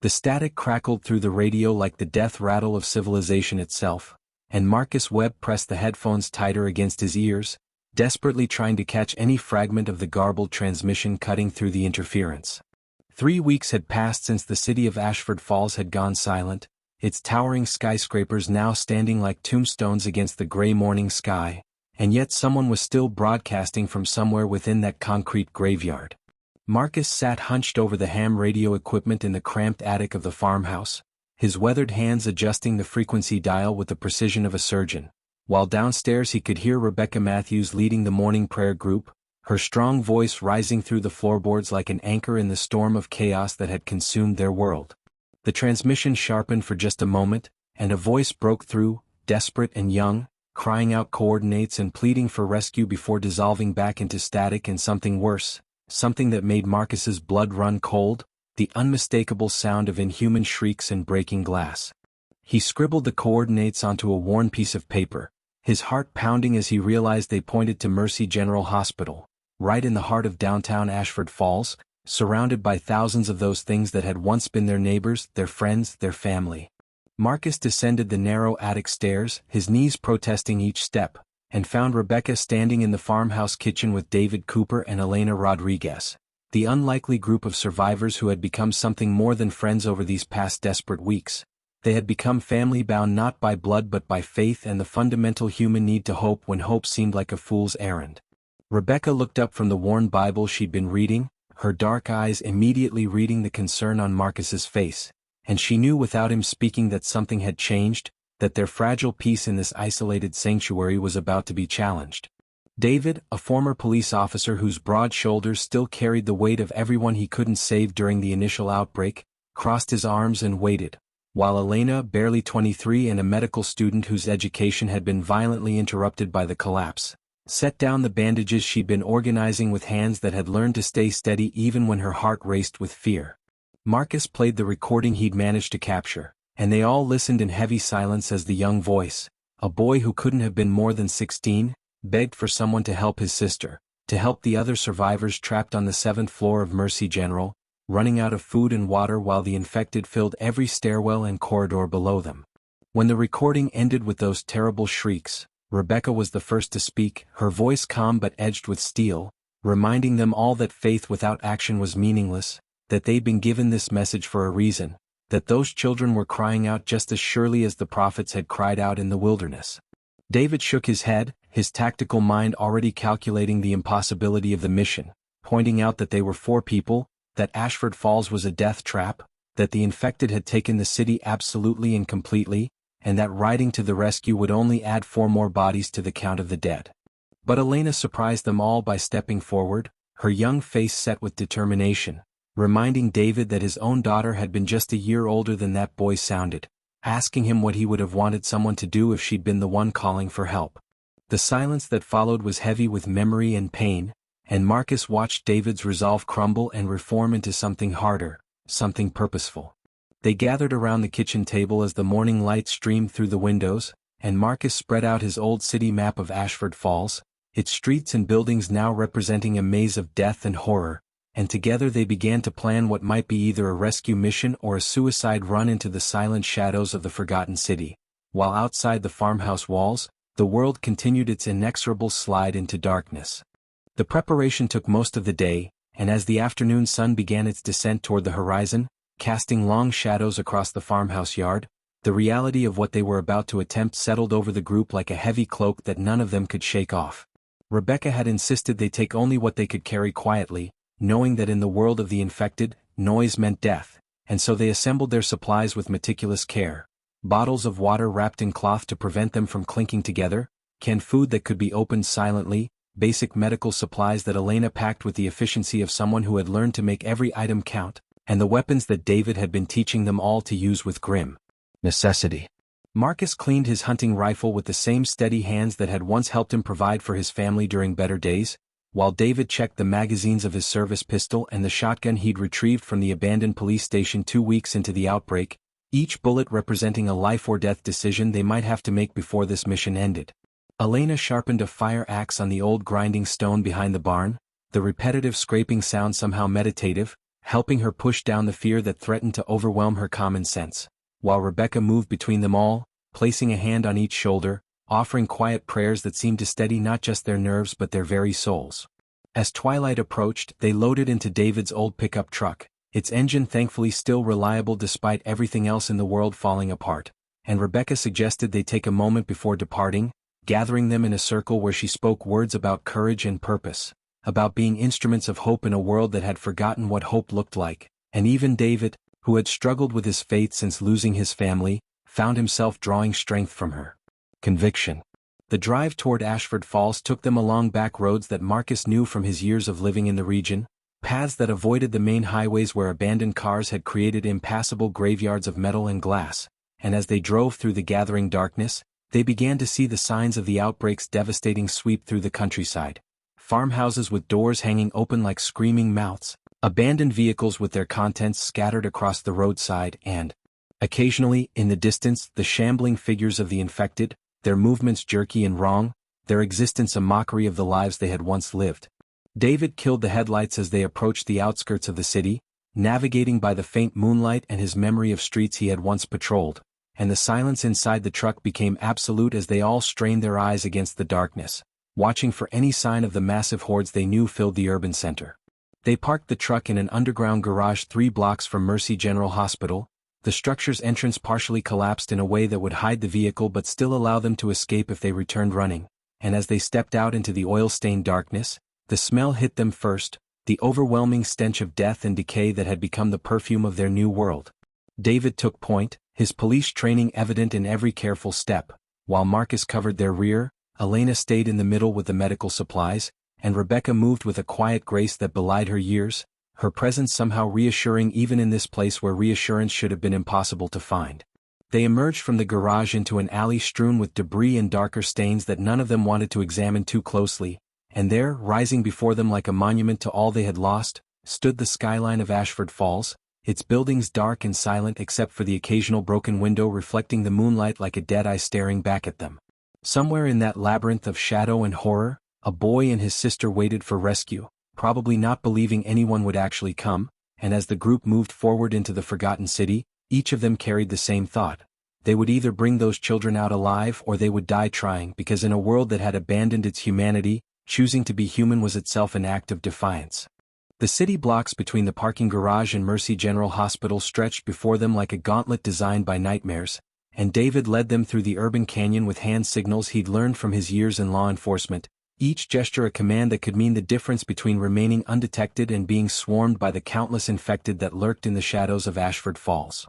The static crackled through the radio like the death rattle of civilization itself, and Marcus Webb pressed the headphones tighter against his ears, desperately trying to catch any fragment of the garbled transmission cutting through the interference. 3 weeks had passed since the city of Ashford Falls had gone silent, its towering skyscrapers now standing like tombstones against the gray morning sky, and yet someone was still broadcasting from somewhere within that concrete graveyard. Marcus sat hunched over the ham radio equipment in the cramped attic of the farmhouse, his weathered hands adjusting the frequency dial with the precision of a surgeon, while downstairs he could hear Rebecca Matthews leading the morning prayer group, her strong voice rising through the floorboards like an anchor in the storm of chaos that had consumed their world. The transmission sharpened for just a moment, and a voice broke through, desperate and young, crying out coordinates and pleading for rescue before dissolving back into static and something worse, something that made Marcus's blood run cold, the unmistakable sound of inhuman shrieks and breaking glass. He scribbled the coordinates onto a worn piece of paper, his heart pounding as he realized they pointed to Mercy General Hospital, right in the heart of downtown Ashford Falls, surrounded by thousands of those things that had once been their neighbors, their friends, their family. Marcus descended the narrow attic stairs, his knees protesting each step, and found Rebecca standing in the farmhouse kitchen with David Cooper and Elena Rodriguez, the unlikely group of survivors who had become something more than friends over these past desperate weeks. They had become family bound not by blood but by faith and the fundamental human need to hope when hope seemed like a fool's errand. Rebecca looked up from the worn Bible she'd been reading, her dark eyes immediately reading the concern on Marcus's face, and she knew without him speaking that something had changed, that their fragile peace in this isolated sanctuary was about to be challenged. David, a former police officer whose broad shoulders still carried the weight of everyone he couldn't save during the initial outbreak, crossed his arms and waited, while Elena, barely 23 and a medical student whose education had been violently interrupted by the collapse, set down the bandages she'd been organizing with hands that had learned to stay steady even when her heart raced with fear. Marcus played the recording he'd managed to capture, and they all listened in heavy silence as the young voice, a boy who couldn't have been more than 16, begged for someone to help his sister, to help the other survivors trapped on the 7th floor of Mercy General, running out of food and water while the infected filled every stairwell and corridor below them. When the recording ended with those terrible shrieks, Rebecca was the first to speak, her voice calm but edged with steel, reminding them all that faith without action was meaningless, that they'd been given this message for a reason, that those children were crying out just as surely as the prophets had cried out in the wilderness. David shook his head, his tactical mind already calculating the impossibility of the mission, pointing out that they were 4 people, that Ashford Falls was a death trap, that the infected had taken the city absolutely and completely, and that riding to the rescue would only add 4 more bodies to the count of the dead. But Elena surprised them all by stepping forward, her young face set with determination, reminding David that his own daughter had been just a year older than that boy sounded, asking him what he would have wanted someone to do if she'd been the one calling for help. The silence that followed was heavy with memory and pain, and Marcus watched David's resolve crumble and reform into something harder, something purposeful. They gathered around the kitchen table as the morning light streamed through the windows, and Marcus spread out his old city map of Ashford Falls, its streets and buildings now representing a maze of death and horror, and together they began to plan what might be either a rescue mission or a suicide run into the silent shadows of the forgotten city, while outside the farmhouse walls, the world continued its inexorable slide into darkness. The preparation took most of the day, and as the afternoon sun began its descent toward the horizon, casting long shadows across the farmhouse yard, the reality of what they were about to attempt settled over the group like a heavy cloak that none of them could shake off. Rebecca had insisted they take only what they could carry quietly, knowing that in the world of the infected, noise meant death, and so they assembled their supplies with meticulous care. Bottles of water wrapped in cloth to prevent them from clinking together, canned food that could be opened silently, basic medical supplies that Elena packed with the efficiency of someone who had learned to make every item count, and the weapons that David had been teaching them all to use with grim necessity. Marcus cleaned his hunting rifle with the same steady hands that had once helped him provide for his family during better days, while David checked the magazines of his service pistol and the shotgun he'd retrieved from the abandoned police station 2 weeks into the outbreak, each bullet representing a life-or-death decision they might have to make before this mission ended. Elena sharpened a fire axe on the old grinding stone behind the barn, the repetitive scraping sound somehow meditative, helping her push down the fear that threatened to overwhelm her common sense, while Rebecca moved between them all, placing a hand on each shoulder, offering quiet prayers that seemed to steady not just their nerves but their very souls. As twilight approached, they loaded into David's old pickup truck, its engine thankfully still reliable despite everything else in the world falling apart, and Rebecca suggested they take a moment before departing, gathering them in a circle where she spoke words about courage and purpose, about being instruments of hope in a world that had forgotten what hope looked like, and even David, who had struggled with his faith since losing his family, found himself drawing strength from her. Conviction. The drive toward Ashford Falls took them along back roads that Marcus knew from his years of living in the region, paths that avoided the main highways where abandoned cars had created impassable graveyards of metal and glass, and as they drove through the gathering darkness, they began to see the signs of the outbreak's devastating sweep through the countryside. Farmhouses with doors hanging open like screaming mouths, abandoned vehicles with their contents scattered across the roadside, and, occasionally, in the distance, the shambling figures of the infected, their movements jerky and wrong, their existence a mockery of the lives they had once lived. David killed the headlights as they approached the outskirts of the city, navigating by the faint moonlight and his memory of streets he had once patrolled, and the silence inside the truck became absolute as they all strained their eyes against the darkness, watching for any sign of the massive hordes they knew filled the urban center. They parked the truck in an underground garage 3 blocks from Mercy General Hospital. The structure's entrance partially collapsed in a way that would hide the vehicle but still allow them to escape if they returned running, and as they stepped out into the oil-stained darkness, the smell hit them first, the overwhelming stench of death and decay that had become the perfume of their new world. David took point, his police training evident in every careful step, while Marcus covered their rear. Elena stayed in the middle with the medical supplies, and Rebecca moved with a quiet grace that belied her years, her presence somehow reassuring even in this place where reassurance should have been impossible to find. They emerged from the garage into an alley strewn with debris and darker stains that none of them wanted to examine too closely, and there, rising before them like a monument to all they had lost, stood the skyline of Ashford Falls, its buildings dark and silent except for the occasional broken window reflecting the moonlight like a dead eye staring back at them. Somewhere in that labyrinth of shadow and horror, a boy and his sister waited for rescue, probably not believing anyone would actually come, and as the group moved forward into the forgotten city, each of them carried the same thought. They would either bring those children out alive or they would die trying, because in a world that had abandoned its humanity, choosing to be human was itself an act of defiance. The city blocks between the parking garage and Mercy General Hospital stretched before them like a gauntlet designed by nightmares, and David led them through the urban canyon with hand signals he'd learned from his years in law enforcement, each gesture a command that could mean the difference between remaining undetected and being swarmed by the countless infected that lurked in the shadows of Ashford Falls.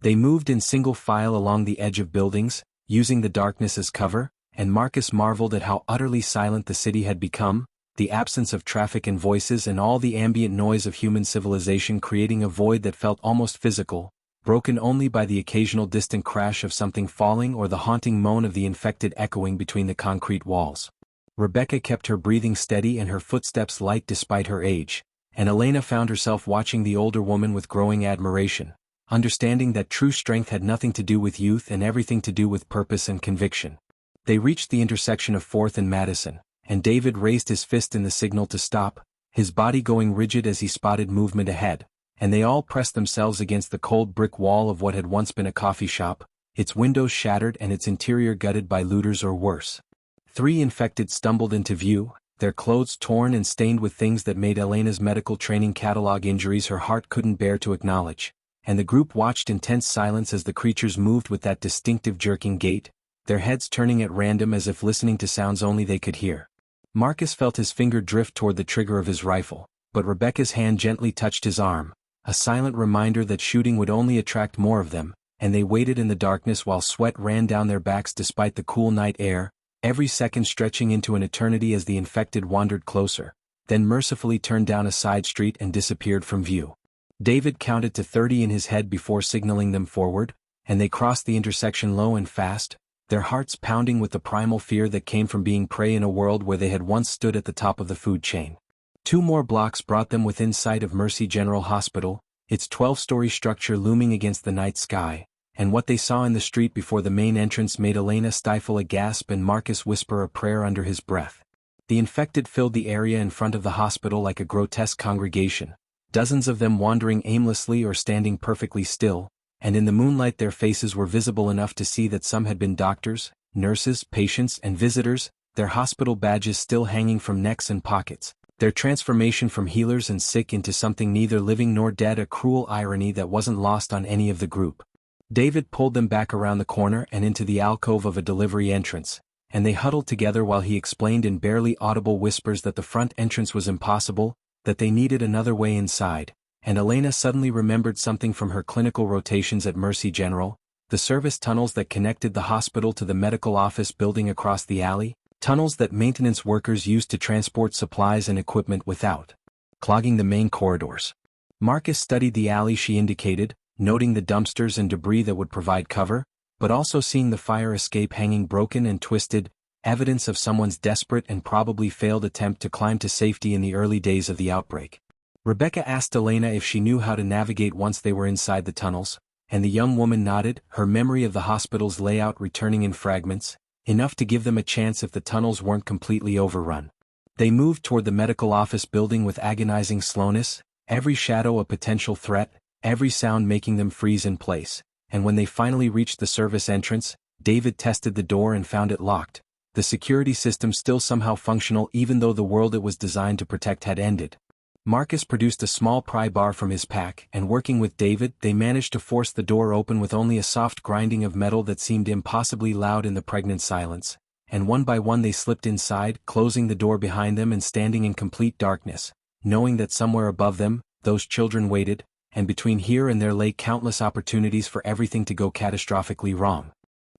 They moved in single file along the edge of buildings, using the darkness as cover, and Marcus marveled at how utterly silent the city had become, the absence of traffic and voices and all the ambient noise of human civilization creating a void that felt almost physical, broken only by the occasional distant crash of something falling or the haunting moan of the infected echoing between the concrete walls. Rebecca kept her breathing steady and her footsteps light despite her age, and Elena found herself watching the older woman with growing admiration, understanding that true strength had nothing to do with youth and everything to do with purpose and conviction. They reached the intersection of 4th and Madison, and David raised his fist in the signal to stop, his body going rigid as he spotted movement ahead, and they all pressed themselves against the cold brick wall of what had once been a coffee shop, its windows shattered and its interior gutted by looters or worse. 3 infected stumbled into view, their clothes torn and stained with things that made Elena's medical training catalog injuries her heart couldn't bear to acknowledge, and the group watched in tense silence as the creatures moved with that distinctive jerking gait, their heads turning at random as if listening to sounds only they could hear. Marcus felt his finger drift toward the trigger of his rifle, but Rebecca's hand gently touched his arm, a silent reminder that shooting would only attract more of them, and they waited in the darkness while sweat ran down their backs despite the cool night air, every second stretching into an eternity as the infected wandered closer, then mercifully turned down a side street and disappeared from view. David counted to 30 in his head before signaling them forward, and they crossed the intersection low and fast, their hearts pounding with the primal fear that came from being prey in a world where they had once stood at the top of the food chain. 2 more blocks brought them within sight of Mercy General Hospital, its 12-story structure looming against the night sky, and what they saw in the street before the main entrance made Elena stifle a gasp and Marcus whisper a prayer under his breath. The infected filled the area in front of the hospital like a grotesque congregation, dozens of them wandering aimlessly or standing perfectly still, and in the moonlight their faces were visible enough to see that some had been doctors, nurses, patients, and visitors, their hospital badges still hanging from necks and pockets, their transformation from healers and sick into something neither living nor dead, a cruel irony that wasn't lost on any of the group. David pulled them back around the corner and into the alcove of a delivery entrance, and they huddled together while he explained in barely audible whispers that the front entrance was impossible, that they needed another way inside. And Elena suddenly remembered something from her clinical rotations at Mercy General, the service tunnels that connected the hospital to the medical office building across the alley, tunnels that maintenance workers used to transport supplies and equipment without clogging the main corridors. Marcus studied the alley she indicated, noting the dumpsters and debris that would provide cover, but also seeing the fire escape hanging broken and twisted, evidence of someone's desperate and probably failed attempt to climb to safety in the early days of the outbreak. Rebecca asked Elena if she knew how to navigate once they were inside the tunnels, and the young woman nodded, her memory of the hospital's layout returning in fragments, enough to give them a chance if the tunnels weren't completely overrun. They moved toward the medical office building with agonizing slowness, every shadow a potential threat, every sound making them freeze in place, and when they finally reached the service entrance, David tested the door and found it locked, the security system still somehow functional even though the world it was designed to protect had ended. Marcus produced a small pry bar from his pack, and working with David, they managed to force the door open with only a soft grinding of metal that seemed impossibly loud in the pregnant silence, and one by one they slipped inside, closing the door behind them and standing in complete darkness, knowing that somewhere above them, those children waited, and between here and there lay countless opportunities for everything to go catastrophically wrong.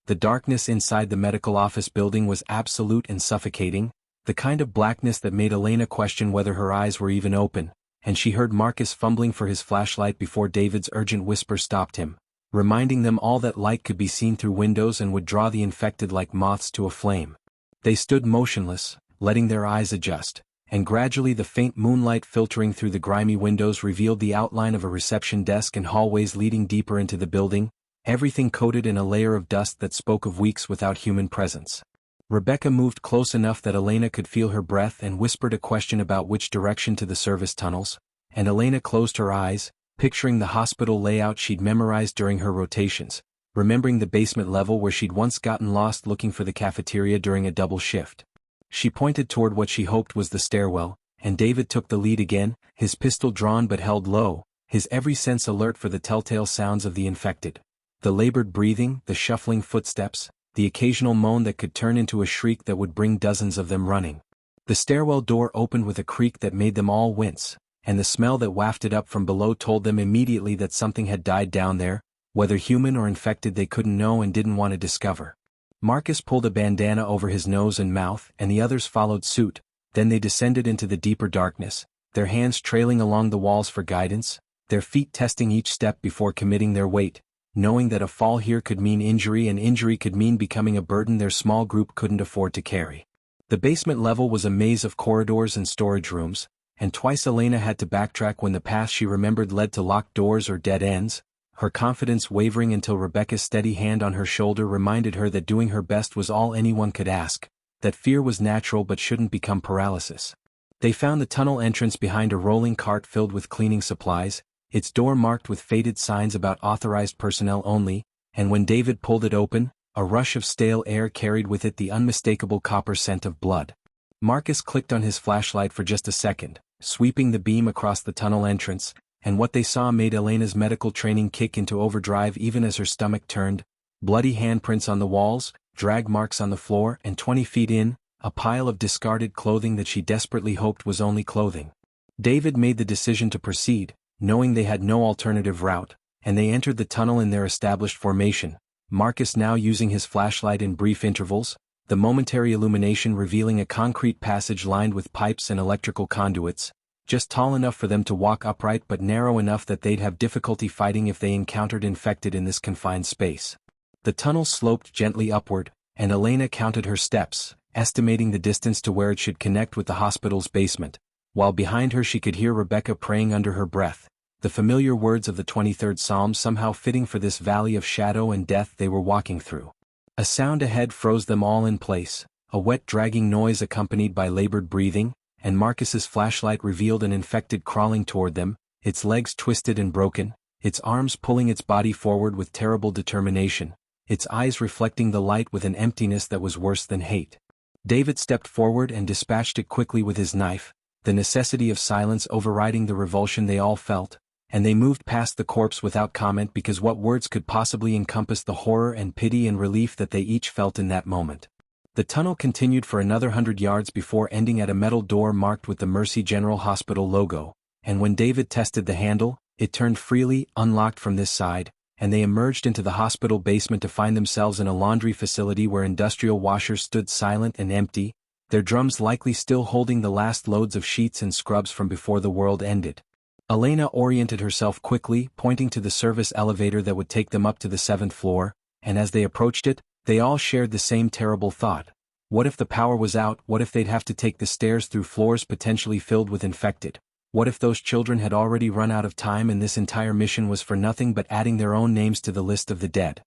The darkness inside the medical office building was absolute and suffocating, the kind of blackness that made Elena question whether her eyes were even open, and she heard Marcus fumbling for his flashlight before David's urgent whisper stopped him, reminding them all that light could be seen through windows and would draw the infected like moths to a flame. They stood motionless, letting their eyes adjust, and gradually the faint moonlight filtering through the grimy windows revealed the outline of a reception desk and hallways leading deeper into the building, everything coated in a layer of dust that spoke of weeks without human presence. Rebecca moved close enough that Elena could feel her breath and whispered a question about which direction to the service tunnels, and Elena closed her eyes, picturing the hospital layout she'd memorized during her rotations, remembering the basement level where she'd once gotten lost looking for the cafeteria during a double shift. She pointed toward what she hoped was the stairwell, and David took the lead again, his pistol drawn but held low, his every sense alert for the telltale sounds of the infected. The labored breathing, the shuffling footsteps, the occasional moan that could turn into a shriek that would bring dozens of them running. The stairwell door opened with a creak that made them all wince, and the smell that wafted up from below told them immediately that something had died down there, whether human or infected they couldn't know and didn't want to discover. Marcus pulled a bandana over his nose and mouth, and the others followed suit. Then they descended into the deeper darkness, their hands trailing along the walls for guidance, their feet testing each step before committing their weight, knowing that a fall here could mean injury and injury could mean becoming a burden their small group couldn't afford to carry. The basement level was a maze of corridors and storage rooms, and twice Elena had to backtrack when the path she remembered led to locked doors or dead ends, her confidence wavering until Rebecca's steady hand on her shoulder reminded her that doing her best was all anyone could ask, that fear was natural but shouldn't become paralysis. They found the tunnel entrance behind a rolling cart filled with cleaning supplies, its door marked with faded signs about authorized personnel only, and when David pulled it open, a rush of stale air carried with it the unmistakable copper scent of blood. Marcus clicked on his flashlight for just a second, sweeping the beam across the tunnel entrance, and what they saw made Elena's medical training kick into overdrive even as her stomach turned, bloody handprints on the walls, drag marks on the floor, and 20 feet in, a pile of discarded clothing that she desperately hoped was only clothing. David made the decision to proceed, knowing they had no alternative route, and they entered the tunnel in their established formation, Marcus now using his flashlight in brief intervals, the momentary illumination revealing a concrete passage lined with pipes and electrical conduits, just tall enough for them to walk upright but narrow enough that they'd have difficulty fighting if they encountered infected in this confined space. The tunnel sloped gently upward, and Elena counted her steps, estimating the distance to where it should connect with the hospital's basement, while behind her she could hear Rebecca praying under her breath, the familiar words of the 23rd Psalm somehow fitting for this valley of shadow and death they were walking through. A sound ahead froze them all in place, a wet dragging noise accompanied by labored breathing, and Marcus's flashlight revealed an infected crawling toward them, its legs twisted and broken, its arms pulling its body forward with terrible determination, its eyes reflecting the light with an emptiness that was worse than hate. David stepped forward and dispatched it quickly with his knife, the necessity of silence overriding the revulsion they all felt, and they moved past the corpse without comment because what words could possibly encompass the horror and pity and relief that they each felt in that moment. The tunnel continued for another 100 yards before ending at a metal door marked with the Mercy General Hospital logo, and when David tested the handle, it turned freely, unlocked from this side, and they emerged into the hospital basement to find themselves in a laundry facility where industrial washers stood silent and empty, their drums likely still holding the last loads of sheets and scrubs from before the world ended. Elena oriented herself quickly, pointing to the service elevator that would take them up to the 7th floor, and as they approached it, they all shared the same terrible thought. What if the power was out? What if they'd have to take the stairs through floors potentially filled with infected? What if those children had already run out of time and this entire mission was for nothing but adding their own names to the list of the dead?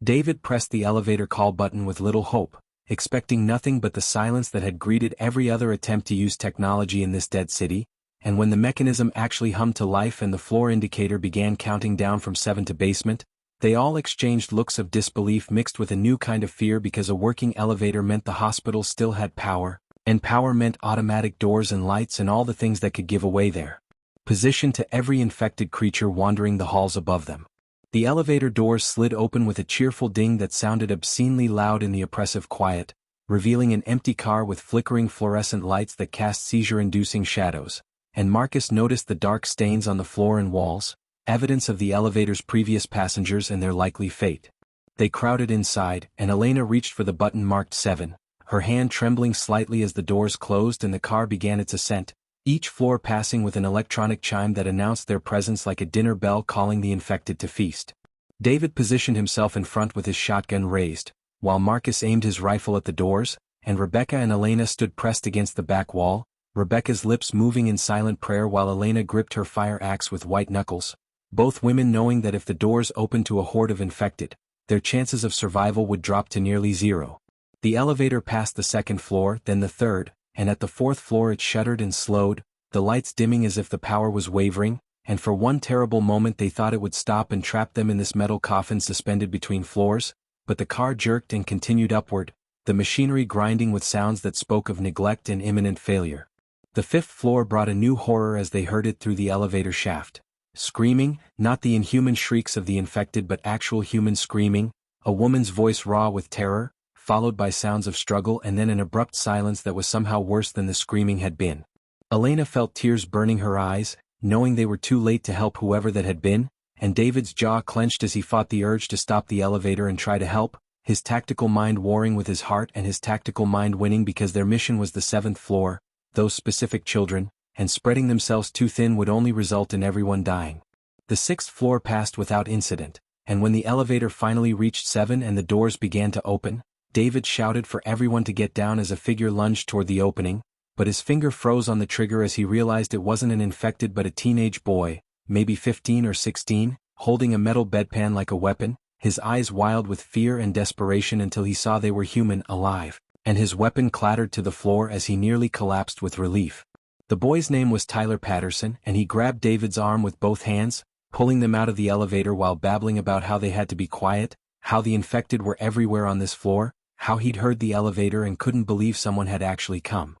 David pressed the elevator call button with little hope, expecting nothing but the silence that had greeted every other attempt to use technology in this dead city, and when the mechanism actually hummed to life and the floor indicator began counting down from 7 to basement, they all exchanged looks of disbelief mixed with a new kind of fear because a working elevator meant the hospital still had power. And power meant automatic doors and lights and all the things that could give away their position to every infected creature wandering the halls above them. The elevator doors slid open with a cheerful ding that sounded obscenely loud in the oppressive quiet, revealing an empty car with flickering fluorescent lights that cast seizure-inducing shadows, and Marcus noticed the dark stains on the floor and walls, evidence of the elevator's previous passengers and their likely fate. They crowded inside, and Elena reached for the button marked 7. Her hand trembling slightly as the doors closed and the car began its ascent, each floor passing with an electronic chime that announced their presence like a dinner bell calling the infected to feast. David positioned himself in front with his shotgun raised, while Marcus aimed his rifle at the doors, and Rebecca and Elena stood pressed against the back wall, Rebecca's lips moving in silent prayer while Elena gripped her fire axe with white knuckles, both women knowing that if the doors opened to a horde of infected, their chances of survival would drop to nearly zero. The elevator passed the 2nd floor, then the 3rd, and at the 4th floor it shuddered and slowed, the lights dimming as if the power was wavering, and for one terrible moment they thought it would stop and trap them in this metal coffin suspended between floors, but the car jerked and continued upward, the machinery grinding with sounds that spoke of neglect and imminent failure. The 5th floor brought a new horror as they heard it through the elevator shaft. Screaming, not the inhuman shrieks of the infected but actual human screaming, a woman's voice raw with terror, followed by sounds of struggle and then an abrupt silence that was somehow worse than the screaming had been. Elena felt tears burning her eyes, knowing they were too late to help whoever that had been, and David's jaw clenched as he fought the urge to stop the elevator and try to help, his tactical mind warring with his heart and his tactical mind winning because their mission was the 7th floor, those specific children, and spreading themselves too thin would only result in everyone dying. The 6th floor passed without incident, and when the elevator finally reached 7 and the doors began to open, David shouted for everyone to get down as a figure lunged toward the opening, but his finger froze on the trigger as he realized it wasn't an infected but a teenage boy, maybe 15 or 16, holding a metal bedpan like a weapon, his eyes wild with fear and desperation until he saw they were human, alive, and his weapon clattered to the floor as he nearly collapsed with relief. The boy's name was Tyler Patterson, and he grabbed David's arm with both hands, pulling them out of the elevator while babbling about how they had to be quiet, how the infected were everywhere on this floor, how he'd heard the elevator and couldn't believe someone had actually come.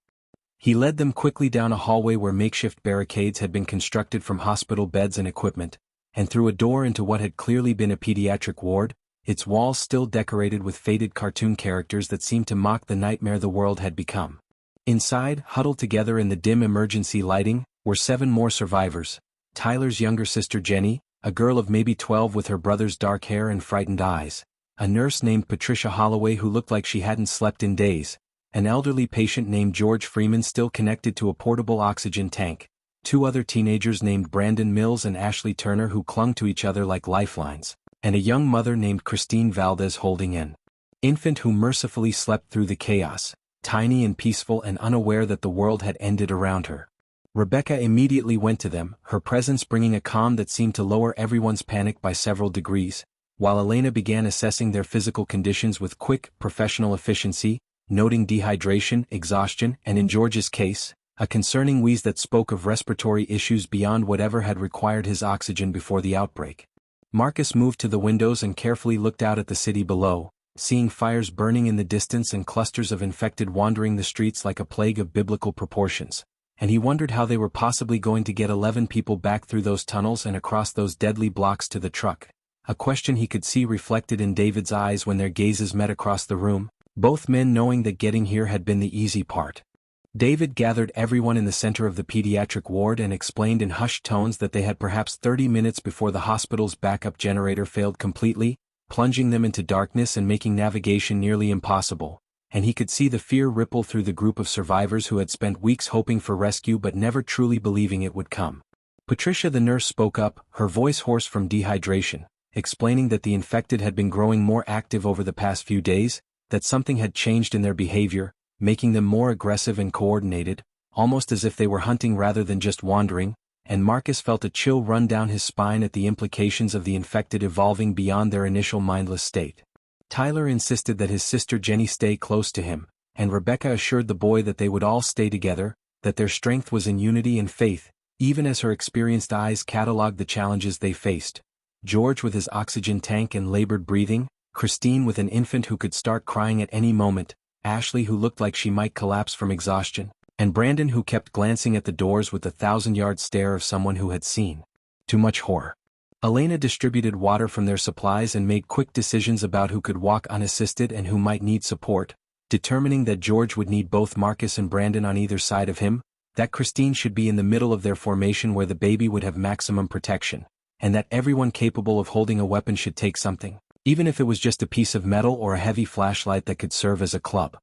He led them quickly down a hallway where makeshift barricades had been constructed from hospital beds and equipment, and through a door into what had clearly been a pediatric ward, its walls still decorated with faded cartoon characters that seemed to mock the nightmare the world had become. Inside, huddled together in the dim emergency lighting, were 7 more survivors. Tyler's younger sister Jenny, a girl of maybe 12 with her brother's dark hair and frightened eyes. A nurse named Patricia Holloway who looked like she hadn't slept in days. An elderly patient named George Freeman still connected to a portable oxygen tank. 2 other teenagers named Brandon Mills and Ashley Turner who clung to each other like lifelines. And a young mother named Christine Valdez holding an infant who mercifully slept through the chaos, tiny and peaceful and unaware that the world had ended around her. Rebecca immediately went to them, her presence bringing a calm that seemed to lower everyone's panic by several degrees, while Elena began assessing their physical conditions with quick, professional efficiency, noting dehydration, exhaustion, and in George's case, a concerning wheeze that spoke of respiratory issues beyond whatever had required his oxygen before the outbreak. Marcus moved to the windows and carefully looked out at the city below, seeing fires burning in the distance and clusters of infected wandering the streets like a plague of biblical proportions, and he wondered how they were possibly going to get 11 people back through those tunnels and across those deadly blocks to the truck, a question he could see reflected in David's eyes when their gazes met across the room, both men knowing that getting here had been the easy part. David gathered everyone in the center of the pediatric ward and explained in hushed tones that they had perhaps 30 minutes before the hospital's backup generator failed completely, plunging them into darkness and making navigation nearly impossible, and he could see the fear ripple through the group of survivors who had spent weeks hoping for rescue but never truly believing it would come. Patricia the nurse spoke up, her voice hoarse from dehydration, explaining that the infected had been growing more active over the past few days, that something had changed in their behavior, making them more aggressive and coordinated, almost as if they were hunting rather than just wandering, and Marcus felt a chill run down his spine at the implications of the infected evolving beyond their initial mindless state. Tyler insisted that his sister Jenny stay close to him, and Rebecca assured the boy that they would all stay together, that their strength was in unity and faith, even as her experienced eyes catalogued the challenges they faced. George with his oxygen tank and labored breathing, Christine with an infant who could start crying at any moment, Ashley who looked like she might collapse from exhaustion, and Brandon who kept glancing at the doors with the 1,000-yard stare of someone who had seen too much horror. Elena distributed water from their supplies and made quick decisions about who could walk unassisted and who might need support, determining that George would need both Marcus and Brandon on either side of him, that Christine should be in the middle of their formation where the baby would have maximum protection, and that everyone capable of holding a weapon should take something, even if it was just a piece of metal or a heavy flashlight that could serve as a club.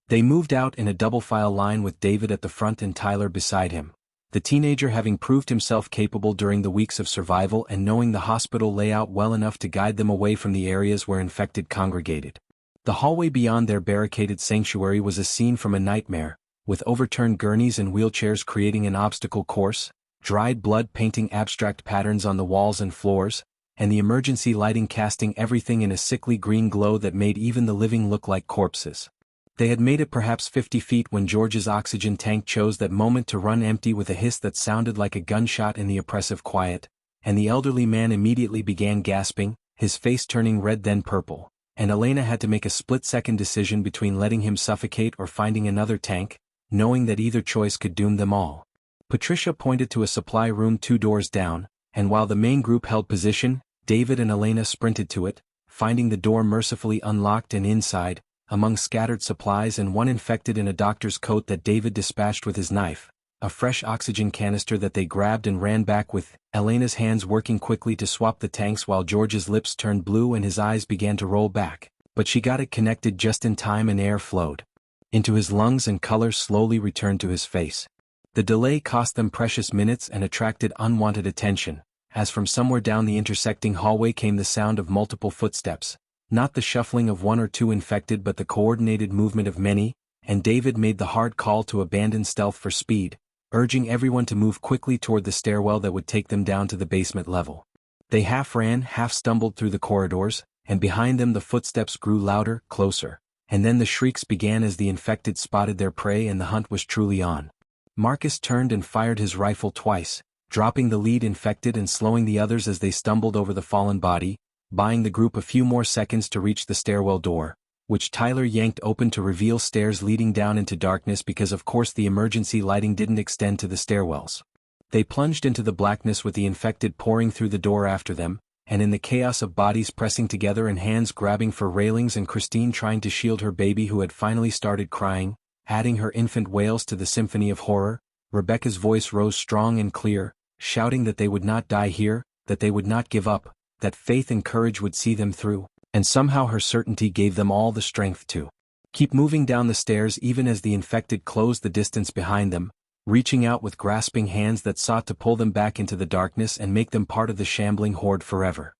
They moved out in a double-file line with David at the front and Tyler beside him, the teenager having proved himself capable during the weeks of survival and knowing the hospital layout well enough to guide them away from the areas where infected congregated. The hallway beyond their barricaded sanctuary was a scene from a nightmare, with overturned gurneys and wheelchairs creating an obstacle course, dried blood painting abstract patterns on the walls and floors, and the emergency lighting casting everything in a sickly green glow that made even the living look like corpses. They had made it perhaps 50 feet when George's oxygen tank chose that moment to run empty with a hiss that sounded like a gunshot in the oppressive quiet, and the elderly man immediately began gasping, his face turning red then purple, and Elena had to make a split-second decision between letting him suffocate or finding another tank, knowing that either choice could doom them all. Patricia pointed to a supply room 2 doors down, and while the main group held position, David and Elena sprinted to it, finding the door mercifully unlocked and inside, among scattered supplies and one infected in a doctor's coat that David dispatched with his knife, a fresh oxygen canister that they grabbed and ran back with, Elena's hands working quickly to swap the tanks while George's lips turned blue and his eyes began to roll back, but she got it connected just in time and air flowed into his lungs and color slowly returned to his face. The delay cost them precious minutes and attracted unwanted attention, as from somewhere down the intersecting hallway came the sound of multiple footsteps, not the shuffling of 1 or 2 infected but the coordinated movement of many, and David made the hard call to abandon stealth for speed, urging everyone to move quickly toward the stairwell that would take them down to the basement level. They half ran, half stumbled through the corridors, and behind them the footsteps grew louder, closer, and then the shrieks began as the infected spotted their prey and the hunt was truly on. Marcus turned and fired his rifle twice, dropping the lead infected and slowing the others as they stumbled over the fallen body, buying the group a few more seconds to reach the stairwell door, which Tyler yanked open to reveal stairs leading down into darkness because of course the emergency lighting didn't extend to the stairwells. They plunged into the blackness with the infected pouring through the door after them, and in the chaos of bodies pressing together and hands grabbing for railings and Christine trying to shield her baby who had finally started crying, adding her infant wails to the symphony of horror, Rebecca's voice rose strong and clear, shouting that they would not die here, that they would not give up, that faith and courage would see them through, and somehow her certainty gave them all the strength to keep moving down the stairs even as the infected closed the distance behind them, reaching out with grasping hands that sought to pull them back into the darkness and make them part of the shambling horde forever.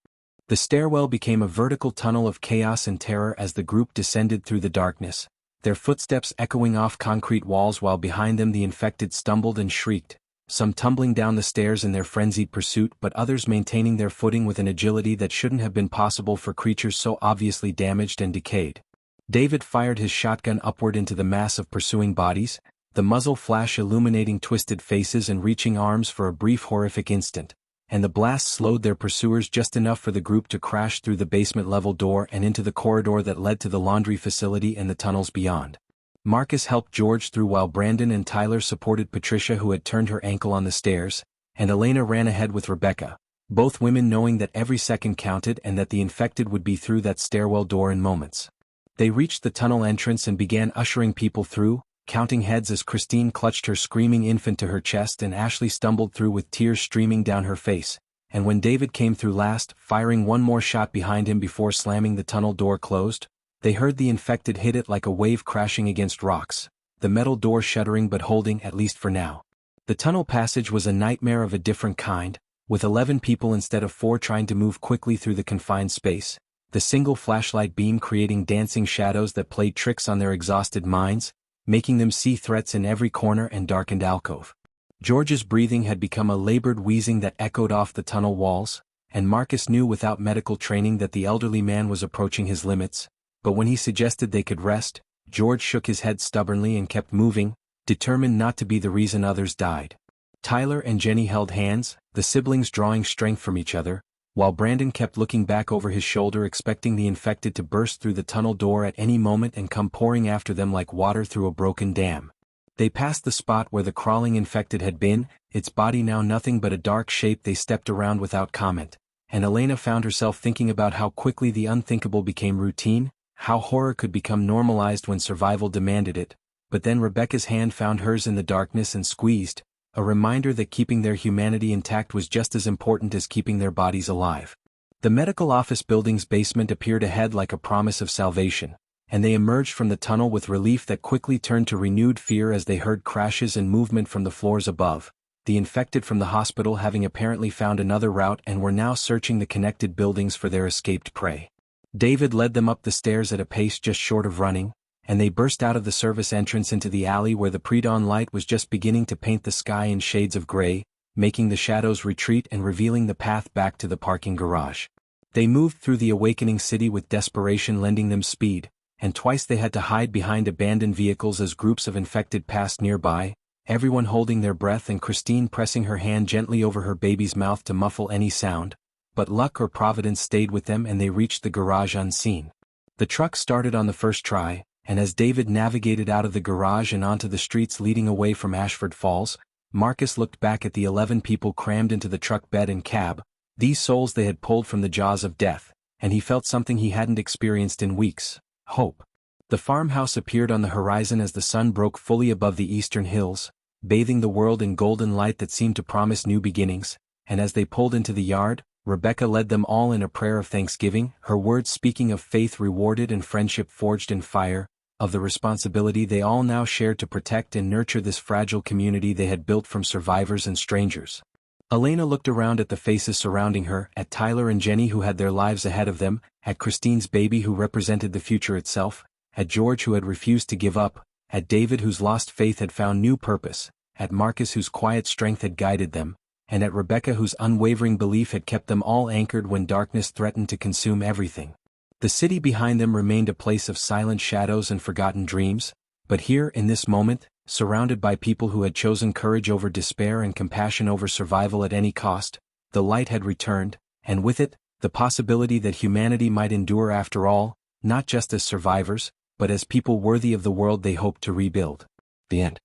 The stairwell became a vertical tunnel of chaos and terror as the group descended through the darkness, their footsteps echoing off concrete walls while behind them the infected stumbled and shrieked, some tumbling down the stairs in their frenzied pursuit but others maintaining their footing with an agility that shouldn't have been possible for creatures so obviously damaged and decayed. David fired his shotgun upward into the mass of pursuing bodies, the muzzle flash illuminating twisted faces and reaching arms for a brief horrific instant, and the blast slowed their pursuers just enough for the group to crash through the basement-level door and into the corridor that led to the laundry facility and the tunnels beyond. Marcus helped George through while Brandon and Tyler supported Patricia, who had turned her ankle on the stairs, and Elena ran ahead with Rebecca, both women knowing that every second counted and that the infected would be through that stairwell door in moments. They reached the tunnel entrance and began ushering people through, counting heads as Christine clutched her screaming infant to her chest and Ashley stumbled through with tears streaming down her face, and when David came through last, firing one more shot behind him before slamming the tunnel door closed, they heard the infected hit it like a wave crashing against rocks, the metal door shuddering but holding at least for now. The tunnel passage was a nightmare of a different kind, with 11 people instead of 4 trying to move quickly through the confined space, the single flashlight beam creating dancing shadows that played tricks on their exhausted minds, making them see threats in every corner and darkened alcove. George's breathing had become a labored wheezing that echoed off the tunnel walls, and Marcus knew without medical training that the elderly man was approaching his limits, but when he suggested they could rest, George shook his head stubbornly and kept moving, determined not to be the reason others died. Tyler and Jenny held hands, the siblings drawing strength from each other, while Brandon kept looking back over his shoulder expecting the infected to burst through the tunnel door at any moment and come pouring after them like water through a broken dam. They passed the spot where the crawling infected had been, its body now nothing but a dark shape. They stepped around without comment, and Elena found herself thinking about how quickly the unthinkable became routine, how horror could become normalized when survival demanded it, but then Rebecca's hand found hers in the darkness and squeezed, a reminder that keeping their humanity intact was just as important as keeping their bodies alive. The medical office building's basement appeared ahead like a promise of salvation, and they emerged from the tunnel with relief that quickly turned to renewed fear as they heard crashes and movement from the floors above, the infected from the hospital having apparently found another route and were now searching the connected buildings for their escaped prey. David led them up the stairs at a pace just short of running, and they burst out of the service entrance into the alley where the pre-dawn light was just beginning to paint the sky in shades of gray, making the shadows retreat and revealing the path back to the parking garage. They moved through the awakening city with desperation lending them speed, and twice they had to hide behind abandoned vehicles as groups of infected passed nearby, everyone holding their breath and Christine pressing her hand gently over her baby's mouth to muffle any sound, but luck or providence stayed with them and they reached the garage unseen. The truck started on the first try, and as David navigated out of the garage and onto the streets leading away from Ashford Falls, Marcus looked back at the 11 people crammed into the truck bed and cab, these souls they had pulled from the jaws of death, and he felt something he hadn't experienced in weeks: hope. The farmhouse appeared on the horizon as the sun broke fully above the eastern hills, bathing the world in golden light that seemed to promise new beginnings, and as they pulled into the yard, Rebecca led them all in a prayer of thanksgiving, her words speaking of faith rewarded and friendship forged in fire, of the responsibility they all now shared to protect and nurture this fragile community they had built from survivors and strangers. Elena looked around at the faces surrounding her, at Tyler and Jenny who had their lives ahead of them, at Christine's baby who represented the future itself, at George who had refused to give up, at David whose lost faith had found new purpose, at Marcus whose quiet strength had guided them, and at Rebecca whose unwavering belief had kept them all anchored when darkness threatened to consume everything. The city behind them remained a place of silent shadows and forgotten dreams, but here in this moment, surrounded by people who had chosen courage over despair and compassion over survival at any cost, the light had returned, and with it, the possibility that humanity might endure after all, not just as survivors, but as people worthy of the world they hoped to rebuild. The end.